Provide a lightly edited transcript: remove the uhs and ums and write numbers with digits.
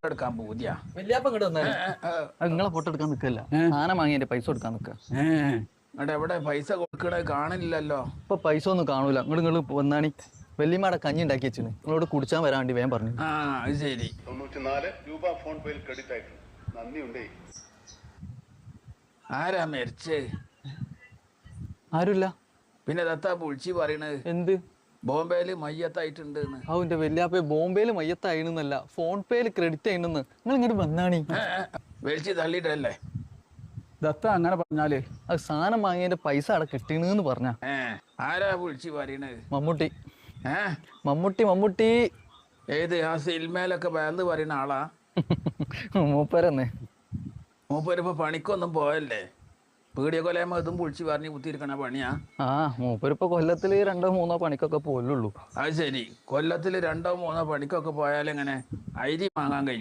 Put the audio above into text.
Photo എടുക്കാൻ പോതിയാ വല്യാപ്പ ഇങ്ങോട്ട് വന്നാലേ നിങ്ങളെ ഫോട്ടോ എടുക്കാൻ നിൽക്കല്ല സാധനം വാങ്ങി എന്റെ പൈസ കൊടുക്കാൻ നിൽക്കുക. എന്നിട്ട് എവിടെ പൈസ കൊടുക്കണേ കാണില്ലല്ലോ. ഇപ്പൊ പൈസ ഒന്നും കാണൂല. നിങ്ങൾ വന്നാണി വല്യമ്മയുടെ കഞ്ഞി ഉണ്ടാക്കി വെച്ചിന് നിങ്ങളോട് കുടിച്ചാൻ വരാൻ വേണ്ടി വേഗം പറഞ്ഞു. ആ അത് ശരി. 94 രൂപ ഫോൺ പേയിൽ ക്രെഡിറ്റ് ആയിട്ടുണ്ട്. നന്ദിയുണ്ടേ. ആരാ മരിച്ചേ? ആരുമില്ല. പിന്നെ ദത്താ വിളിച്ച് പറയണത് എന്ത് ബോംബെയില് മയ്യത്തായിട്ടുണ്ട്? അവന്റെ വല്യാപ്പ ബോംബെയിൽ മയ്യത്തായിന്നല്ല, ഫോൺ പേയിൽ ക്രെഡിറ്റ് ആയിന്ന്. നിങ്ങൾ ഇങ്ങോട്ട് വന്നാണി. വിളിച്ച് തള്ളിയിട്ടല്ലേ ദത്ത അങ്ങനെ പറഞ്ഞാല് അത് സാധനം വാങ്ങിയതിന്റെ പൈസ അവിടെ കിട്ടീന്ന് പറഞ്ഞ. ആരാ വിളിച്ച് പറയണത്? മമ്മൂട്ടി. ഏ മമ്മൂട്ടി. ഏത് ആ സിനിമയിലൊക്കെ വേന്ന് പറയുന്ന ആളാ? മൂപ്പരന്നെ. മൂപ്പരിപ്പോ പണിക്കൊന്നും പോയല്ലേ? പീടിയ കൊലയമ്മ ഇതും വിളിച്ച് പറഞ്ഞ് കുത്തിയിരിക്കണ പണിയാ? ആ മൂപ്പരിപ്പോ കൊല്ലത്തില് 2-3 പണിക്കൊക്കെ പോലുള്ളൂ. അത് ശരി. കൊല്ലത്തില് 2-3 പണിക്കൊക്കെ പോയാലെങ്ങനെ അരി വാങ്ങാൻ കഴിയും?